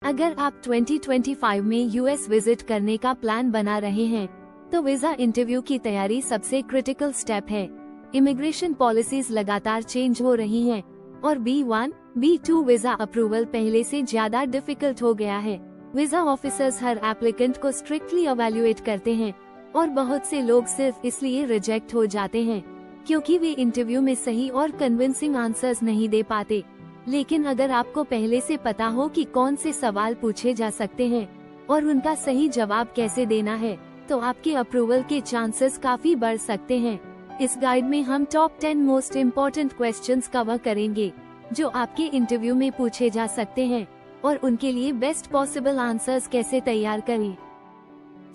अगर आप 2025 में यूएस विजिट करने का प्लान बना रहे हैं, तो वीजा इंटरव्यू की तैयारी सबसे क्रिटिकल स्टेप है। इमिग्रेशन पॉलिसीज लगातार चेंज हो रही हैं और B1, B2 वीजा अप्रूवल पहले से ज्यादा डिफिकल्ट हो गया है। वीजा ऑफिसर्स हर एप्लीकेंट को स्ट्रिक्टली इवैल्यूएट करते हैं और बहुत से लोग सिर्फ इसलिए रिजेक्ट हो जाते हैं क्योंकि वे इंटरव्यू में सही और कन्विंसिंग आंसर्स नहीं दे पाते। लेकिन अगर आपको पहले से पता हो कि कौन से सवाल पूछे जा सकते हैं और उनका सही जवाब कैसे देना है, तो आपके अप्रूवल के चांसेस काफी बढ़ सकते हैं। इस गाइड में हम top 10 most important questions cover करेंगे जो आपके इंटरव्यू में पूछे जा सकते हैं और उनके लिए बेस्ट पॉसिबल आंसर्स कैसे तैयार करें।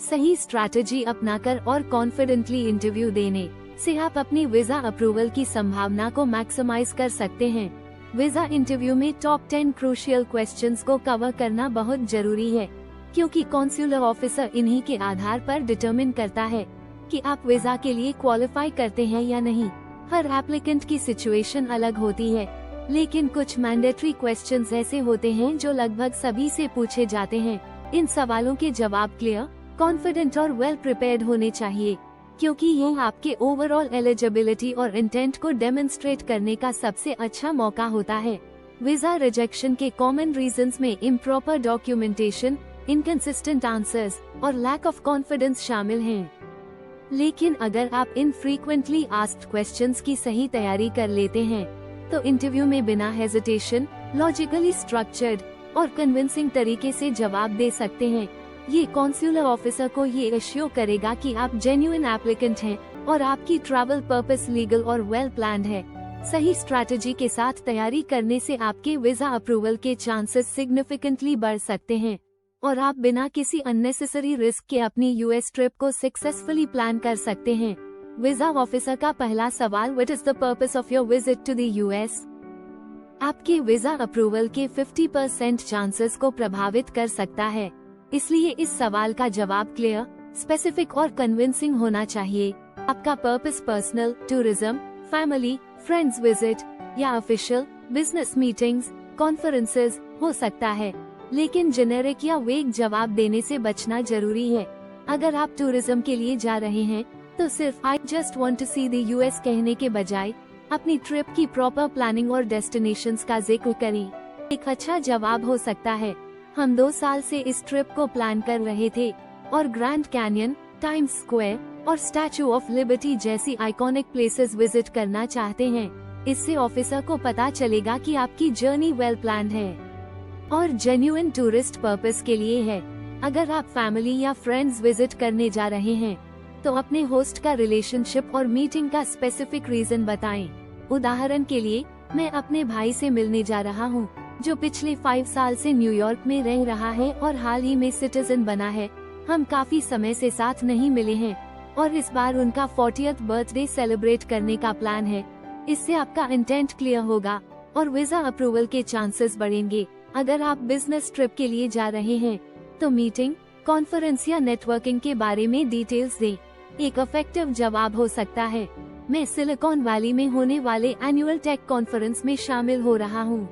सही स्ट्रैटेजी अपनाकर और कॉन्फिडेंटली इंटरव्यू देने से आप अपनी वीजा अप्रूवल की संभावना को मैक्सिमाइज कर सकते हैं। वीजा इंटरव्यू में टॉप 10 क्रूशियल क्वेश्चंस को कवर करना बहुत जरूरी है क्योंकि कॉन्सुलर ऑफिसर इन्हीं के आधार पर डिटरमिन करता है कि आप वीजा के लिए क्वालिफाई करते हैं या नहीं। हर एप्लीकेंट की सिचुएशन अलग होती है, लेकिन कुछ मैंडेटरी क्वेश्चंस ऐसे होते हैं जो लगभग सभी से पूछे जाते हैं। इन सवालों के जवाब क्लियर, कॉन्फिडेंट और वेल प्रिपेयर्ड होने चाहिए क्योंकि यह आपके ओवरऑल एलिजिबिलिटी और इंटेंट को डेमोन्स्ट्रेट करने का सबसे अच्छा मौका होता है। वीजा रिजेक्शन के कॉमन रीजंस में इम्प्रॉपर डॉक्यूमेंटेशन, इनकंसिस्टेंट आंसर्स और लैक ऑफ कॉन्फिडेंस शामिल हैं। लेकिन अगर आप इन फ्रीक्वेंटली आस्क्ड क्वेश्चंस की सही तैयारी कर लेते हैं, तो इंटरव्यू में बिना हेजिटेशन, लॉजिकली स्ट्रक्चर्ड और कन्विंसिंग तरीके से जवाब दे सकते हैं। ये कॉन्सुलर ऑफिसर को ये एश्योर करेगा कि आप जेन्युइन एप्लीकेंट हैं और आपकी ट्रैवल पर्पस लीगल और वेल प्लान्ड है। सही स्ट्रैटेजी के साथ तैयारी करने से आपके वीजा अप्रूवल के चांसेस सिग्निफिकेंटली बढ़ सकते हैं और आप बिना किसी अननेसेसरी रिस्क के अपनी यूएस ट्रिप को सक्सेसफुली प्लान कर सकते हैं। वीजा ऑफिसर का पहला सवाल, what is the purpose of your visit to the US? आपके वीजा अप्रूवल के 50% चांसेस को प्रभावित कर सकता है, इसलिए इस सवाल का जवाब क्लियर, स्पेसिफिक और कन्विंसिंग होना चाहिए। आपका purpose personal, tourism, family, friends visit या ऑफिशियल, बिजनेस मीटिंग्स, कॉन्फ्रेंसेस हो सकता है, लेकिन जेनेरिक या वेग जवाब देने से बचना जरूरी है। अगर आप टूरिज्म के लिए जा रहे हैं, तो सिर्फ I just want to see the US कहने के बजाय अपनी ट्रिप की प्रॉपर प्लानिंग और डेस्टिनेशंस का जिक्र करें। एक अच्छा जवाब हो सकता है, हम 2 साल से इस ट्रिप को प्लान कर रहे थे और ग्रैंड कैनियन, टाइम्स स्क्वायर और स्टैचू ऑफ लिबर्टी जैसी आइकॉनिक प्लेसेस विजिट करना चाहते हैं। इससे ऑफिसर को पता चलेगा कि आपकी जर्नी वेल प्लान्ड है और जेन्युइन टूरिस्ट पर्पस के लिए है। अगर आप फैमिली या फ्रेंड्स विजिट करने जा रहे हैं, तो अपने होस्ट का रिलेशनशिप और मीटिंग का स्पेसिफिक रीजन बताएं। उदाहरण के लिए, मैं अपने भाई से मिलने जा रहा हूँ जो पिछले 5 साल से न्यूयॉर्क में रह रहा है और हाल ही में सिटीजन बना है। हम काफी समय से साथ नहीं मिले हैं और इस बार उनका 40th बर्थडे सेलिब्रेट करने का प्लान है। इससे आपका इंटेंट क्लियर होगा और वीजा अप्रूवल के चांसेस बढ़ेंगे। अगर आप बिजनेस ट्रिप के लिए जा रहे हैं, तो मीटिंग, कॉन्फ्रेंस या नेटवर्किंग के बारे में डिटेल्स दें। एक इफेक्टिव जवाब हो सकता है, मैं सिलिकॉन वैली में होने वाले एनुअल टेक कॉन्फ्रेंस में शामिल हो रहा हूँ,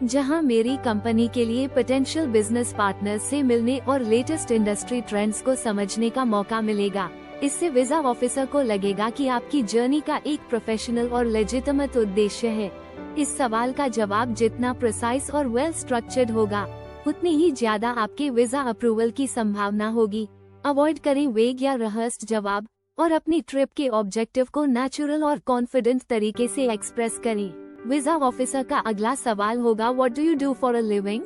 जहां मेरी कंपनी के लिए पोटेंशियल बिजनेस पार्टनर्स से मिलने और लेटेस्ट इंडस्ट्री ट्रेंड्स को समझने का मौका मिलेगा। इससे वीजा ऑफिसर को लगेगा कि आपकी जर्नी का एक प्रोफेशनल और लेजिटिमेट उद्देश्य है। इस सवाल का जवाब जितना प्रिसाइज और वेल स्ट्रक्चर्ड होगा, उतनी ही ज्यादा आपके वीजा अप्रूवल की संभावना होगी। अवॉइड करें वेग या रिहर्स्ड जवाब और अपनी ट्रिप के ऑब्जेक्टिव को नेचुरल और कॉन्फिडेंट तरीके से एक्सप्रेस करें। वीजा ऑफिसर का अगला सवाल होगा, what do you do for a living?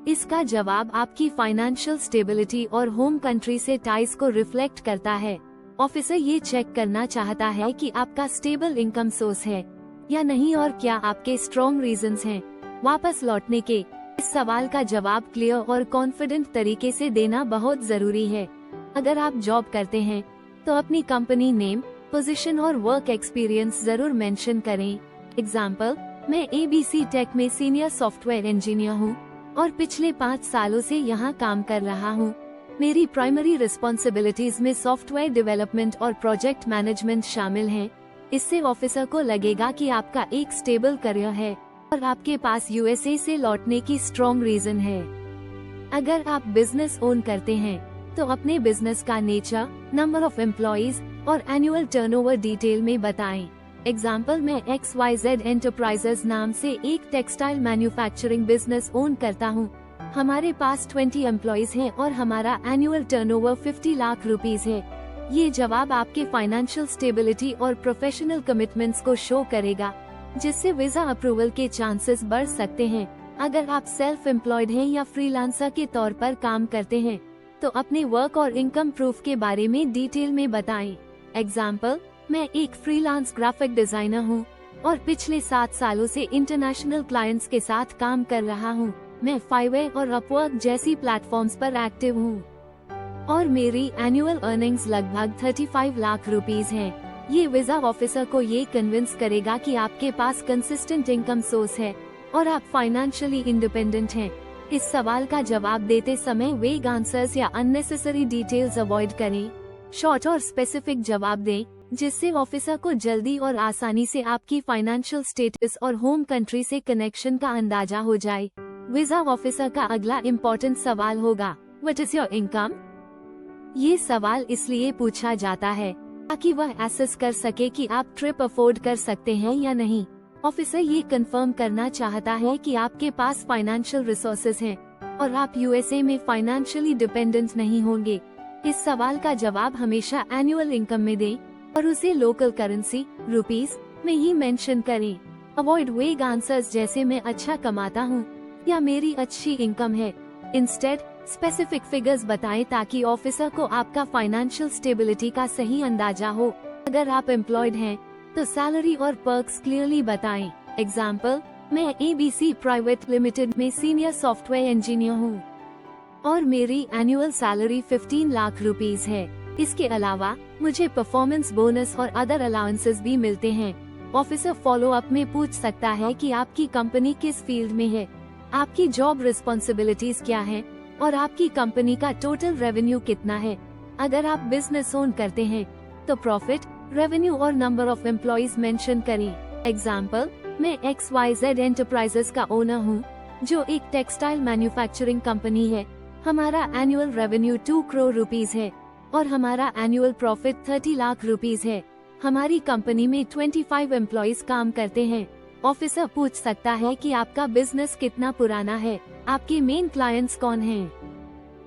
इसका जवाब आपकी फाइनेंशियल स्टेबिलिटी और होम कंट्री से टाइज को रिफ्लेक्ट करता है। ऑफिसर ये चेक करना चाहता है कि आपका स्टेबल इनकम सोर्स है या नहीं और क्या आपके स्ट्रॉन्ग रीजंस हैं वापस लौटने के। इस सवाल का जवाब क्लियर और कॉन्फिडेंट तरीके से देना बहुत जरूरी है। अगर आप जॉब करते हैं, तो अपनी कंपनी नेम, पोजीशन और वर्क एक्सपीरियंस जरूर मेंशन करें। एग्जाम्पल, मैं ABC टेक में सीनियर सॉफ्टवेयर इंजीनियर हूँ और पिछले 5 सालों से यहाँ काम कर रहा हूँ। मेरी प्राइमरी रिस्पॉन्सिबिलिटीज में सॉफ्टवेयर डेवलपमेंट और प्रोजेक्ट मैनेजमेंट शामिल हैं। इससे ऑफिसर को लगेगा कि आपका एक स्टेबल करियर है और आपके पास यूएसए से लौटने की स्ट्रॉन्ग रीजन है। अगर आप बिजनेस ओन करते हैं तो अपने बिजनेस का नेचर, नंबर ऑफ एम्प्लॉइज और एनुअल टर्नओवर डिटेल में बताएं। एग्जाम्पल, मैं XYZ एंटरप्राइजेस नाम से एक टेक्सटाइल मैन्युफैक्चरिंग बिजनेस ओन करता हूँ। हमारे पास 20 एम्प्लॉइज हैं और हमारा एनुअल टर्नओवर 50 लाख रुपीस है। ये जवाब आपके फाइनेंशियल स्टेबिलिटी और प्रोफेशनल कमिटमेंट्स को शो करेगा, जिससे वीजा अप्रूवल के चांसेस बढ़ सकते हैं। अगर आप सेल्फ एम्प्लॉयड हैं या फ्रीलांसर के तौर पर काम करते हैं तो अपने वर्क और इनकम प्रूफ के बारे में डिटेल में बताएं। एग्जाम्पल, मैं एक फ्रीलांस ग्राफिक डिजाइनर हूँ और पिछले 7 सालों से इंटरनेशनल क्लाइंट्स के साथ काम कर रहा हूँ। मैं फाइवर और अपवर्क जैसी प्लेटफॉर्म्स पर एक्टिव हूँ और मेरी एनुअल अर्निंग्स लगभग 35 लाख रुपीस हैं। ये वीजा ऑफिसर को ये कन्विंस करेगा कि आपके पास कंसिस्टेंट इनकम सोर्स है और आप फाइनेंशियली इंडिपेंडेंट हैं। इस सवाल का जवाब देते समय वेग आंसर्स या अननेसेसरी डिटेल्स अवॉइड करें। शॉर्ट और स्पेसिफिक जवाब दें, जिससे ऑफिसर को जल्दी और आसानी से आपकी फाइनेंशियल स्टेटस और होम कंट्री से कनेक्शन का अंदाजा हो जाए। वीजा ऑफिसर का अगला इम्पोर्टेंट सवाल होगा, व्हाट इज योर इनकम? ये सवाल इसलिए पूछा जाता है ताकि वह एसेस कर सके कि आप ट्रिप अफोर्ड कर सकते हैं या नहीं। ऑफिसर ये कंफर्म करना चाहता है कि आपके पास फाइनेंशियल रिसोर्सेज हैं और आप यूएसए में फाइनेंशियली डिपेंडेंट नहीं होंगे। इस सवाल का जवाब हमेशा एनुअल इनकम में दें और उसे लोकल करेंसी रुपीस में ही मेंशन करें। अवॉइड वेग आंसर्स जैसे मैं अच्छा कमाता हूँ या मेरी अच्छी इनकम है। इंस्टेड स्पेसिफिक फिगर्स बताएं ताकि ऑफिसर को आपका फाइनेंशियल स्टेबिलिटी का सही अंदाजा हो। अगर आप एम्प्लॉयड हैं तो सैलरी और पर्क्स क्लियरली बताएं। एग्जाम्पल, मैं ABC प्राइवेट लिमिटेड में सीनियर सॉफ्टवेयर इंजीनियर हूँ और मेरी एनुअल सैलरी 15 लाख रुपीस है। इसके अलावा मुझे परफॉर्मेंस बोनस और अदर अलाउंसेस भी मिलते हैं। ऑफिसर फॉलो अप में पूछ सकता है कि आपकी कंपनी किस फील्ड में है, आपकी जॉब रिस्पॉन्सिबिलिटीज क्या है और आपकी कंपनी का टोटल रेवेन्यू कितना है। अगर आप बिजनेस ओन करते हैं तो प्रॉफिट, रेवेन्यू और नंबर ऑफ एम्प्लॉइज मेंशन करें। एग्जाम्पल, मैं XYZ एंटरप्राइजेस का ओनर हूँ जो एक टेक्सटाइल मैन्युफैक्चरिंग कंपनी है। हमारा एनुअल रेवेन्यू 2 करोड़ रुपीस है और हमारा एनुअल प्रॉफिट 30 लाख रुपीस है। हमारी कंपनी में 25 एम्प्लॉइज काम करते हैं। ऑफिसर पूछ सकता है कि आपका बिजनेस कितना पुराना है, आपके मेन क्लाइंट्स कौन हैं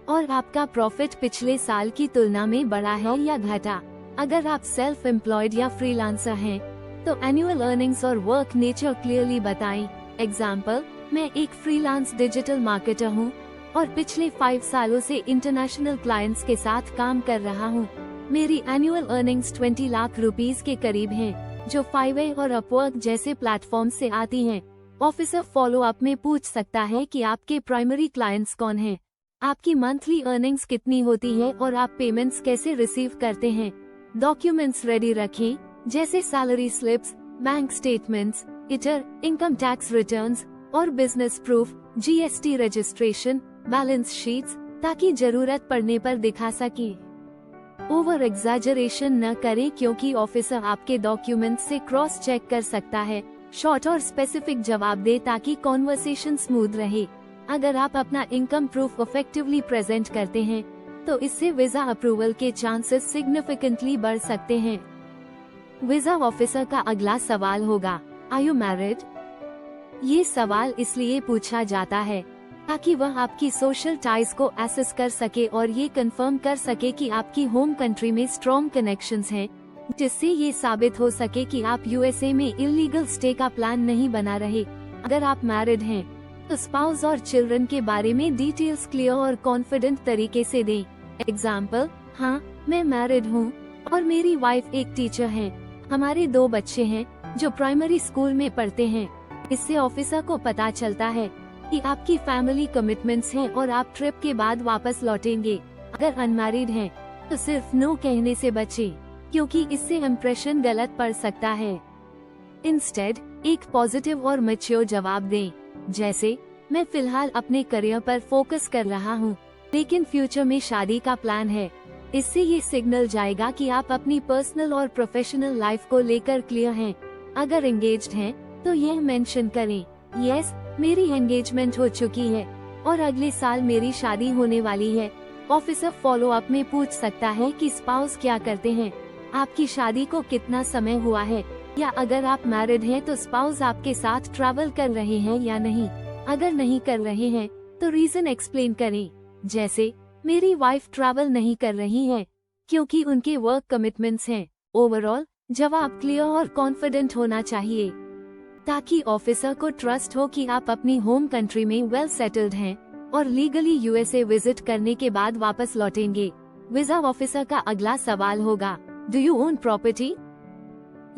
और आपका प्रॉफिट पिछले साल की तुलना में बढ़ा है या घटा। अगर आप सेल्फ एम्प्लॉयड या फ्रीलांसर हैं तो एनुअल अर्निंग्स और वर्क नेचर क्लियरली बताएं। एग्जाम्पल, मैं एक फ्रीलांस डिजिटल मार्केटर हूँ और पिछले 5 सालों से इंटरनेशनल क्लाइंट्स के साथ काम कर रहा हूँ। मेरी एनुअल अर्निंग्स 20 लाख रुपीस के करीब हैं, जो फाइवर और अपवर्क जैसे प्लेटफॉर्म से आती हैं। ऑफिसर फॉलो अप में पूछ सकता है कि आपके प्राइमरी क्लाइंट्स कौन हैं, आपकी मंथली अर्निंग्स कितनी होती है और आप पेमेंट्स कैसे रिसीव करते हैं। डॉक्यूमेंट्स रेडी रखें, जैसे सैलरी स्लिप्स, बैंक स्टेटमेंट्स, इटर, इनकम टैक्स रिटर्न्स और business proof, GST registration, balance sheets, ताकि जरूरत पड़ने पर दिखा सके। ओवर एग्जैजरेशन न करें क्योंकि ऑफिसर आपके डॉक्यूमेंट्स से क्रॉस चेक कर सकता है। शॉर्ट और स्पेसिफिक जवाब दे ताकि कॉन्वर्सेशन स्मूथ रहे। अगर आप अपना इनकम प्रूफ इफेक्टिवली प्रेजेंट करते हैं तो इससे वीजा अप्रूवल के चांसेस सिग्निफिकेंटली बढ़ सकते हैं। वीजा ऑफिसर का अगला सवाल होगा, आर यू मैरिड? ये सवाल इसलिए पूछा जाता है ताकि वह आपकी सोशल टाइज को एसेस कर सके और ये कंफर्म कर सके कि आपकी होम कंट्री में स्ट्रॉन्ग कनेक्शंस हैं, जिससे ये साबित हो सके कि आप यूएसए में इलीगल स्टे का प्लान नहीं बना रहे। अगर आप मैरिड हैं तो स्पाउस और चिल्ड्रन के बारे में डिटेल्स क्लियर और कॉन्फिडेंट तरीके से दें। एग्जाम्पल, हाँ, मैं मैरिड हूँ और मेरी वाइफ एक टीचर है। हमारे 2 बच्चे हैं जो प्राइमरी स्कूल में पढ़ते हैं। इससे ऑफिसर को पता चलता है कि आपकी फैमिली कमिटमेंट्स हैं और आप ट्रिप के बाद वापस लौटेंगे। अगर अनमैरिड हैं तो सिर्फ नो कहने से बचें, क्योंकि इससे इम्प्रेशन गलत पड़ सकता है। इंस्टेड एक पॉजिटिव और मैच्योर जवाब दें, जैसे, मैं फिलहाल अपने करियर पर फोकस कर रहा हूँ लेकिन फ्यूचर में शादी का प्लान है। इससे ये सिग्नल जाएगा कि आप अपनी पर्सनल और प्रोफेशनल लाइफ को लेकर क्लियर हैं। अगर एंगेज्ड हैं तो यह मेंशन करें, यस, मेरी एंगेजमेंट हो चुकी है और अगले साल मेरी शादी होने वाली है। ऑफिसर फॉलो अप में पूछ सकता है कि स्पाउस क्या करते हैं, आपकी शादी को कितना समय हुआ है, या अगर आप मैरिड हैं तो स्पाउस आपके साथ ट्रैवल कर रहे हैं या नहीं। अगर नहीं कर रहे हैं तो रीजन एक्सप्लेन करें, जैसे मेरी वाइफ ट्रैवल नहीं कर रही है क्योंकि उनके वर्क कमिटमेंट्स हैं। ओवरऑल जवाब क्लियर और कॉन्फिडेंट होना चाहिए ताकि ऑफिसर को ट्रस्ट हो कि आप अपनी होम कंट्री में वेल सेटल्ड हैं और लीगली यूएसए विजिट करने के बाद वापस लौटेंगे। वीजा ऑफिसर का अगला सवाल होगा, डू यू ओन प्रॉपर्टी?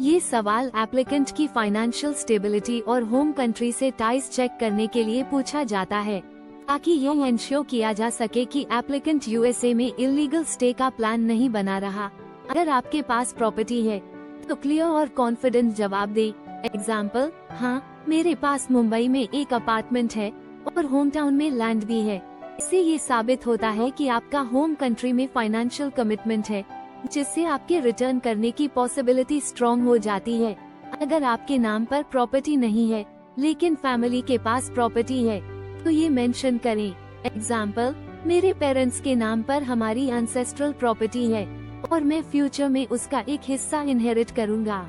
ये सवाल एप्लीकेंट की फाइनेंशियल स्टेबिलिटी और होम कंट्री से टाइज चेक करने के लिए पूछा जाता है ताकि यह इंश्योर किया जा सके कि एप्लीकेंट यूएसए में इलीगल स्टे का प्लान नहीं बना रहा। अगर आपके पास प्रॉपर्टी है तो क्लियर और कॉन्फिडेंट जवाब दे। एग्जाम्पल, हाँ, मेरे पास मुंबई में एक अपार्टमेंट है और होम टाउन में लैंड भी है। इससे ये साबित होता है कि आपका होम कंट्री में फाइनेंशियल कमिटमेंट है, जिससे आपके रिटर्न करने की पॉसिबिलिटी स्ट्रॉन्ग हो जाती है। अगर आपके नाम पर प्रॉपर्टी नहीं है लेकिन फैमिली के पास प्रॉपर्टी है तो ये मेंशन करें। एग्जाम्पल, मेरे पेरेंट्स के नाम पर हमारी एंसेस्ट्रल प्रॉपर्टी है और मैं फ्यूचर में उसका एक हिस्सा इनहेरिट करूंगा।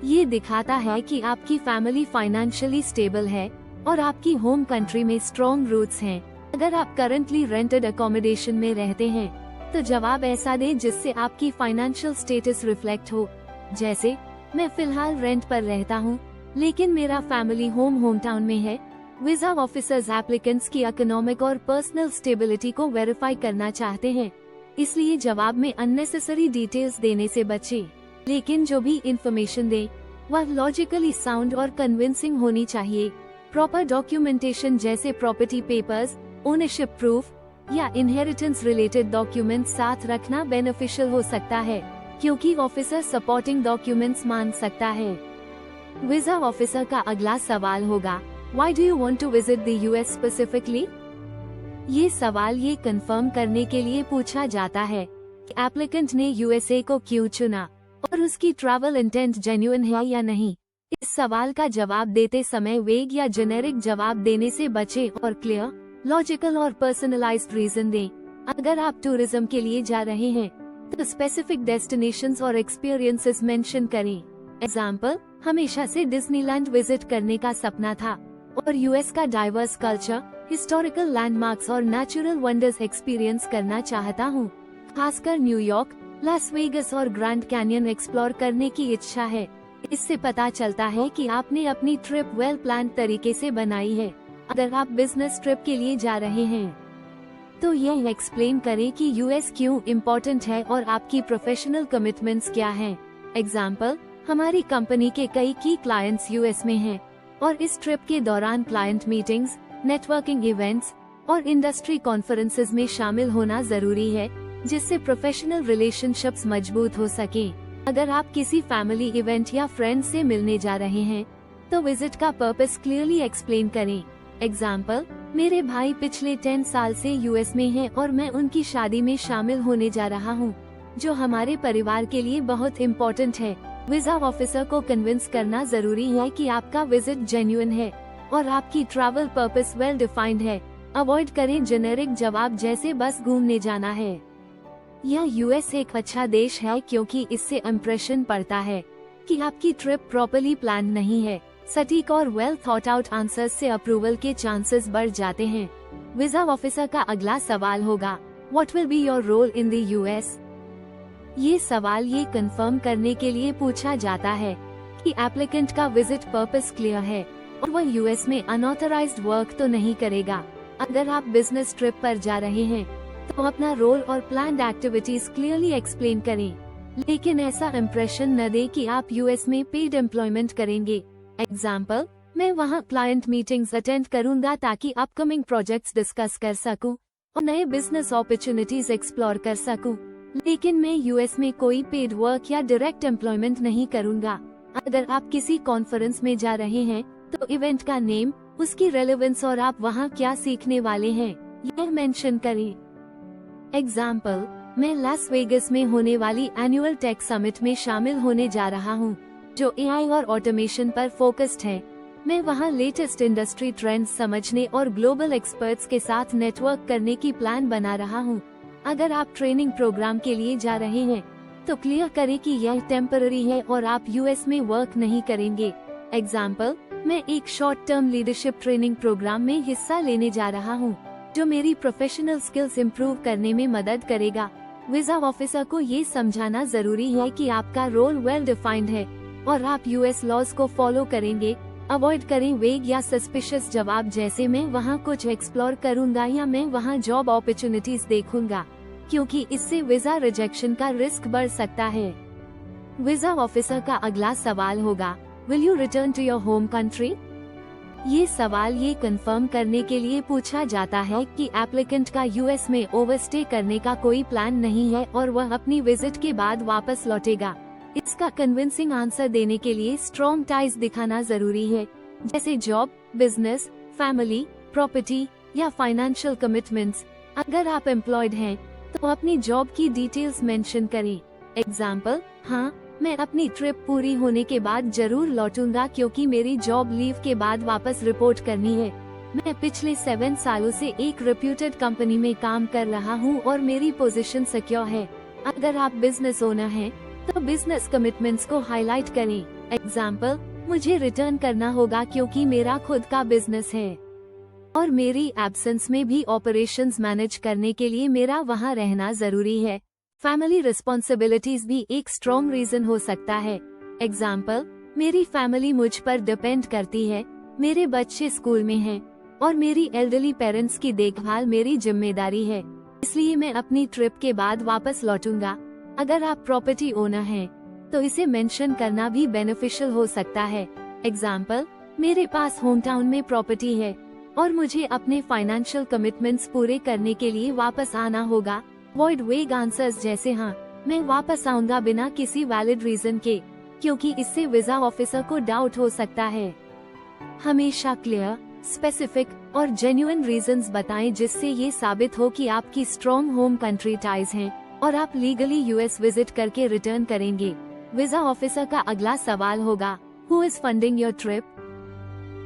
ये दिखाता है कि आपकी फैमिली फाइनेंशियली स्टेबल है और आपकी होम कंट्री में स्ट्रॉन्ग रूट्स हैं। अगर आप करंटली रेंटेड अकोमोडेशन में रहते हैं तो जवाब ऐसा दें जिससे आपकी फाइनेंशियल स्टेटस रिफ्लेक्ट हो, जैसे मैं फिलहाल रेंट पर रहता हूँ लेकिन मेरा फैमिली होम टाउन में है। वीजा ऑफिसर्स एप्लीकेंट्स की इकोनॉमिक और पर्सनल स्टेबिलिटी को वेरीफाई करना चाहते हैं, इसलिए जवाब में अननेसेसरी डिटेल्स देने से बचें। लेकिन जो भी इंफॉर्मेशन दे वह लॉजिकली साउंड और कन्विंसिंग होनी चाहिए। प्रॉपर डॉक्यूमेंटेशन जैसे प्रॉपर्टी पेपर्स, ओनरशिप प्रूफ या इनहेरिटेंस रिलेटेड डॉक्यूमेंट साथ रखना बेनिफिशियल हो सकता है क्योंकि ऑफिसर सपोर्टिंग डॉक्यूमेंट्स मांग सकता है। वीजा ऑफिसर का अगला सवाल होगा, why do you want to visit the US specifically? ये सवाल ये कंफर्म करने के लिए पूछा जाता है कि एप्लीकेंट ने यूएसए को क्यों चुना और उसकी ट्रैवल इंटेंट जेन्युइन है या नहीं। इस सवाल का जवाब देते समय वेग या जेनेरिक जवाब देने से बचें और क्लियर, लॉजिकल और पर्सनलाइज्ड रीजन दें। अगर आप टूरिज्म के लिए जा रहे हैं तो स्पेसिफिक डेस्टिनेशंस और एक्सपीरियंसेस मेंशन करें। एग्जाम्पल, हमेशा से डिज्नीलैंड विजिट करने का सपना था और यूएस का डाइवर्स कल्चर, हिस्टोरिकल लैंडमार्क्स और नेचुरल वंडर्स एक्सपीरियंस करना चाहता हूँ। खासकर न्यूयॉर्क, लास वेगस और ग्रैंड कैनियन एक्सप्लोर करने की इच्छा है। इससे पता चलता है कि आपने अपनी ट्रिप वेल प्लान तरीके से बनाई है। अगर आप बिजनेस ट्रिप के लिए जा रहे हैं तो यह एक्सप्लेन करें कि यूएस क्यों इम्पोर्टेंट है और आपकी प्रोफेशनल कमिटमेंट्स क्या हैं। एग्जाम्पल, हमारी कंपनी के कई की क्लाइंट्स यूएस में हैं और इस ट्रिप के दौरान क्लाइंट मीटिंग्स, नेटवर्किंग इवेंट्स और इंडस्ट्री कॉन्फ्रेंसेस में शामिल होना जरूरी है जिससे प्रोफेशनल रिलेशनशिप्स मजबूत हो सके। अगर आप किसी फैमिली इवेंट या फ्रेंड से मिलने जा रहे हैं तो विजिट का पर्पस क्लियरली एक्सप्लेन करें। एग्जाम्पल, मेरे भाई पिछले 10 साल से यूएस में हैं और मैं उनकी शादी में शामिल होने जा रहा हूं, जो हमारे परिवार के लिए बहुत इम्पोर्टेंट है। वीजा ऑफिसर को कन्विंस करना जरूरी है कि आपका विजिट जेन्युइन है और आपकी ट्रैवल पर्पस वेल डिफाइंड है। अवॉइड करें जेनेरिक जवाब जैसे बस घूमने जाना है। यह यूएस एक अच्छा देश है क्योंकि इससे इम्प्रेशन पड़ता है कि आपकी ट्रिप प्रॉपर्ली प्लान नहीं है। सटीक और वेल थॉट आउट आंसर्स से अप्रूवल के चांसेस बढ़ जाते हैं। वीजा ऑफिसर का अगला सवाल होगा, what will be your role in the US? ये सवाल ये कंफर्म करने के लिए पूछा जाता है कि एप्लीकेंट का विजिट पर्पस क्लियर है और वह यूएस में अनऑथराइज्ड वर्क तो नहीं करेगा। अगर आप बिजनेस ट्रिप पर जा रहे हैं तो अपना रोल और प्लान्ड एक्टिविटीज क्लियरली एक्सप्लेन करें, लेकिन ऐसा इम्प्रेशन न दे कि आप यूएस में पेड एम्प्लॉयमेंट करेंगे। एग्जाम्पल, मैं वहाँ क्लाइंट मीटिंग्स अटेंड करूंगा ताकि अपकमिंग प्रोजेक्ट्स डिस्कस कर सकूं और नए बिजनेस अपॉर्चुनिटीज एक्सप्लोर कर सकूं, लेकिन मैं यूएस में कोई पेड वर्क या डायरेक्ट एम्प्लॉयमेंट नहीं करूंगा। अगर आप किसी कॉन्फ्रेंस में जा रहे हैं तो इवेंट का नेम, उसकी रेलेवेंस और आप वहाँ क्या सीखने वाले हैं यह मेंशन करें। एग्जाम्पल, मैं लास वेगस में होने वाली एनुअल टेक समिट में शामिल होने जा रहा हूँ, जो एआई और ऑटोमेशन पर फोकस्ड है। मैं वहाँ लेटेस्ट इंडस्ट्री ट्रेंड्स समझने और ग्लोबल एक्सपर्ट्स के साथ नेटवर्क करने की प्लान बना रहा हूँ। अगर आप ट्रेनिंग प्रोग्राम के लिए जा रहे हैं तो क्लियर करें कि यह टेम्पररी है और आप यूएस में वर्क नहीं करेंगे। एग्जाम्पल, मैं एक short term leadership training programme में हिस्सा लेने जा रहा हूँ जो मेरी प्रोफेशनल स्किल्स इम्प्रूव करने में मदद करेगा। वीजा ऑफिसर को ये समझाना जरूरी है कि आपका रोल वेल डिफाइंड है और आप यूएस लॉज को फॉलो करेंगे। अवॉइड करें वेग या सस्पिशियस जवाब जैसे मैं वहाँ कुछ एक्सप्लोर करूँगा या मैं वहाँ जॉब अपॉर्चुनिटीज देखूंगा, क्योंकि इससे वीजा रिजेक्शन का रिस्क बढ़ सकता है। वीजा ऑफिसर का अगला सवाल होगा, will you return to your home country? ये सवाल ये कंफर्म करने के लिए पूछा जाता है कि एप्लीकेंट का यूएस में ओवरस्टे करने का कोई प्लान नहीं है और वह अपनी विजिट के बाद वापस लौटेगा। इसका कन्विंसिंग आंसर देने के लिए स्ट्रॉन्ग टाइज दिखाना जरूरी है, जैसे जॉब, बिजनेस, फैमिली, प्रॉपर्टी या फाइनेंशियल कमिटमेंट्स। अगर आप एम्प्लॉयड हैं तो अपनी जॉब की डिटेल्स मेंशन करें। एग्जाम्पल, हाँ, मैं अपनी ट्रिप पूरी होने के बाद जरूर लौटूंगा क्योंकि मेरी जॉब लीव के बाद वापस रिपोर्ट करनी है। मैं पिछले 7 सालों से एक रेप्यूटेड कंपनी में काम कर रहा हूँ और मेरी पोजीशन सिक्योर है। अगर आप बिजनेस ओनर हैं तो बिजनेस कमिटमेंट्स को हाईलाइट करें। एग्जाम्पल, मुझे रिटर्न करना होगा क्योंकि मेरा खुद का बिजनेस है और मेरी एब्सेंस में भी ऑपरेशंस मैनेज करने के लिए मेरा वहाँ रहना जरूरी है। फैमिली रिस्पॉन्सिबिलिटीज भी एक स्ट्रॉन्ग रीजन हो सकता है। एग्जाम्पल, मेरी फैमिली मुझ पर डिपेंड करती है, मेरे बच्चे स्कूल में हैं और मेरी एल्डरली पेरेंट्स की देखभाल मेरी जिम्मेदारी है, इसलिए मैं अपनी ट्रिप के बाद वापस लौटूंगा। अगर आप प्रॉपर्टी ओनर हैं तो इसे मेंशन करना भी बेनिफिशियल हो सकता है। एग्जाम्पल, मेरे पास होम टाउन में प्रॉपर्टी है और मुझे अपने फाइनेंशियल कमिटमेंट्स पूरे करने के लिए वापस आना होगा। अवॉइड वेग आंसर्स जैसे हाँ, मैं वापस आऊंगा बिना किसी वैलिड रीजन के, क्योंकि इससे वीजा ऑफिसर को डाउट हो सकता है। हमेशा क्लियर, स्पेसिफिक और जेन्युइन रीजंस बताएं जिससे ये साबित हो कि आपकी स्ट्रॉन्ग होम कंट्री टाइज हैं और आप लीगली यूएस विजिट करके रिटर्न करेंगे। वीजा ऑफिसर का अगला सवाल होगा, who is funding your trip?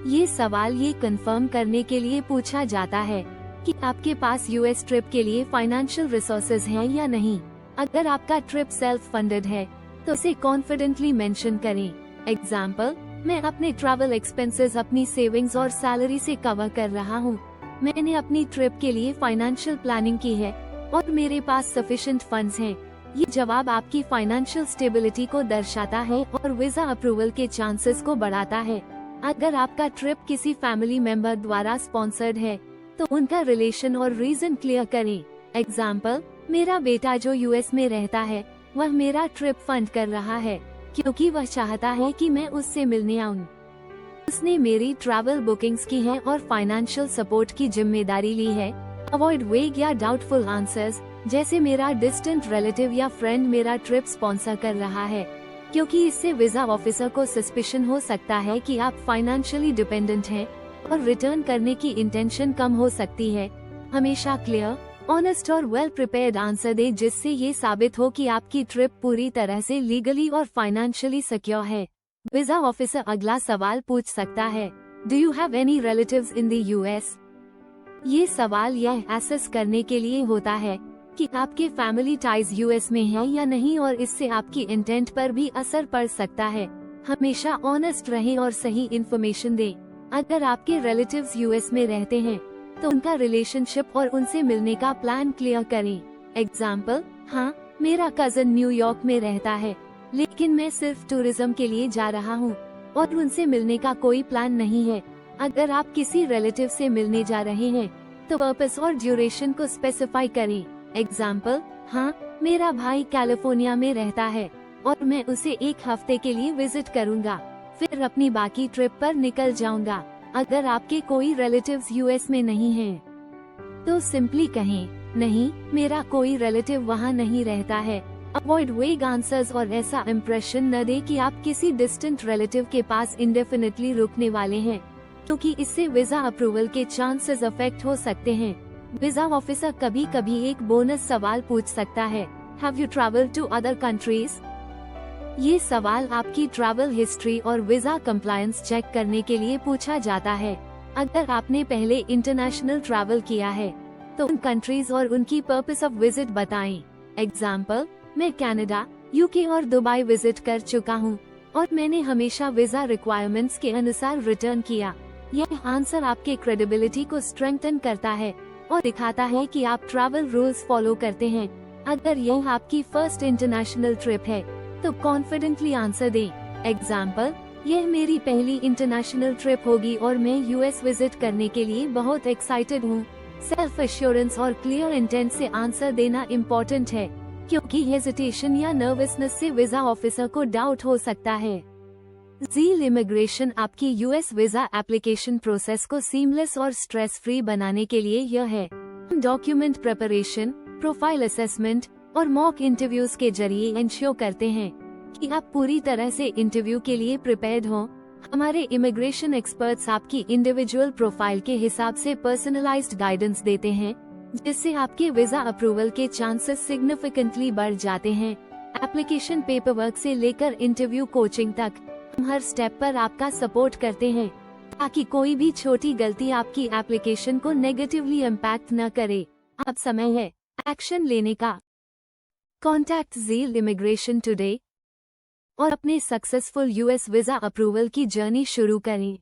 ये सवाल ये कंफर्म करने के लिए पूछा जाता है कि आपके पास यूएस ट्रिप के लिए फाइनेंशियल रिसोर्सेज हैं या नहीं। अगर आपका ट्रिप सेल्फ फंडेड है तो इसे कॉन्फिडेंटली मेंशन करें। एग्जाम्पल, मैं अपने ट्रैवल एक्सपेंसेस अपनी सेविंग्स और सैलरी से कवर कर रहा हूँ। मैंने अपनी ट्रिप के लिए फाइनेंशियल प्लानिंग की है और मेरे पास सफिशिएंट फंड्स हैं। ये जवाब आपकी फाइनेंशियल स्टेबिलिटी को दर्शाता है और वीजा अप्रूवल के चांसेस को बढ़ाता है। अगर आपका ट्रिप किसी फैमिली मेंबर द्वारा स्पॉन्सर्ड है तो उनका रिलेशन और रीजन क्लियर करें। एग्जाम्पल, मेरा बेटा जो यूएस में रहता है वह मेरा ट्रिप फंड कर रहा है क्योंकि वह चाहता है कि मैं उससे मिलने आऊं। उसने मेरी ट्रैवल बुकिंग्स की है और फाइनेंशियल सपोर्ट की जिम्मेदारी ली है। अवॉइड वेग या डाउटफुल आंसर्स जैसे मेरा डिस्टेंट रिलेटिव या फ्रेंड मेरा ट्रिप स्पॉन्सर कर रहा है, क्योंकि इससे वीजा ऑफिसर को सस्पिशन हो सकता है कि आप फाइनेंशियली डिपेंडेंट हैं और रिटर्न करने की इंटेंशन कम हो सकती है। हमेशा क्लियर, ऑनेस्ट और वेल प्रिपेयर्ड आंसर दे जिससे ये साबित हो कि आपकी ट्रिप पूरी तरह से लीगली और फाइनेंशियली सिक्योर है। वीजा ऑफिसर अगला सवाल पूछ सकता है, do you have any relatives in the US? ये सवाल यह एसेस करने के लिए होता है कि आपके फैमिली टाइज यूएस में है या नहीं और इससे आपकी इंटेंट पर भी असर पड़ सकता है। हमेशा ऑनेस्ट रहें और सही इन्फॉर्मेशन दें। अगर आपके रिलेटिव्स यूएस में रहते हैं तो उनका रिलेशनशिप और उनसे मिलने का प्लान क्लियर करें। एग्जाम्पल, हाँ, मेरा कजन न्यूयॉर्क में रहता है लेकिन मैं सिर्फ टूरिज्म के लिए जा रहा हूँ और उनसे मिलने का कोई प्लान नहीं है। अगर आप किसी रिलेटिव से मिलने जा रहे हैं तो पर्पस और ड्यूरेशन को स्पेसिफाई करें। एग्जाम्पल, हाँ, मेरा भाई कैलिफोर्निया में रहता है और मैं उसे 1 हफ्ते के लिए विजिट करूँगा, फिर अपनी बाकी ट्रिप पर निकल जाऊंगा। अगर आपके कोई रिलेटिव्स यूएस में नहीं हैं, तो सिंपली कहें, नहीं, मेरा कोई रिलेटिव वहाँ नहीं रहता है। अवॉइड वेग आंसर्स और ऐसा इम्प्रेशन न दे कि आप किसी डिस्टेंट रिलेटिव के पास इंडेफिनिटली रुकने वाले हैं, क्योंकि इससे वीजा अप्रूवल के चांसेस अफेक्ट हो सकते हैं। वीजा ऑफिसर कभी कभी एक बोनस सवाल पूछ सकता है, have you travelled to other countries? ये सवाल आपकी ट्रैवल हिस्ट्री और वीजा कंप्लायंस चेक करने के लिए पूछा जाता है। अगर आपने पहले इंटरनेशनल ट्रैवल किया है तो उन कंट्रीज और उनकी पर्पस ऑफ विजिट बताएं। एग्जाम्पल, मैं कनाडा, यूके और दुबई विजिट कर चुका हूँ और मैंने हमेशा वीजा रिक्वायरमेंट्स के अनुसार रिटर्न किया। यह आंसर आपके क्रेडिबिलिटी को स्ट्रेंथन करता है और दिखाता है कि आप ट्रैवल रूल्स फॉलो करते हैं। अगर यह आपकी फर्स्ट इंटरनेशनल ट्रिप है तो कॉन्फिडेंटली आंसर दें। एग्जाम्पल, यह मेरी पहली इंटरनेशनल ट्रिप होगी और मैं यूएस विजिट करने के लिए बहुत एक्साइटेड हूँ। सेल्फ एश्योरेंस और क्लियर इंटेंट से आंसर देना इम्पोर्टेंट है, क्योंकि हेजिटेशन या नर्वसनेस से वीजा ऑफिसर को डाउट हो सकता है। ज़ील इमिग्रेशन आपकी यूएस वीजा एप्लीकेशन प्रोसेस को सीमलेस और स्ट्रेस फ्री बनाने के लिए यह है। डॉक्यूमेंट प्रिपरेशन, प्रोफाइल असेसमेंट और मॉक इंटरव्यूज के जरिए इंश्योर करते हैं कि आप पूरी तरह से इंटरव्यू के लिए प्रिपेयर्ड हों। हमारे इमिग्रेशन एक्सपर्ट्स आपकी इंडिविजुअल प्रोफाइल के हिसाब से पर्सनलाइज्ड गाइडेंस देते हैं, जिससे आपके वीजा अप्रूवल के चांसेस सिग्निफिकेंटली बढ़ जाते हैं। एप्लीकेशन पेपरवर्क से लेकर इंटरव्यू कोचिंग तक हम हर स्टेप पर आपका सपोर्ट करते हैं, ताकि कोई भी छोटी गलती आपकी एप्लीकेशन को नेगेटिवली इम्पैक्ट न करे। अब समय है एक्शन लेने का। कॉन्टैक्ट ज़ील इमिग्रेशन टुडे और अपने सक्सेसफुल यूएस वीजा अप्रूवल की जर्नी शुरू करें।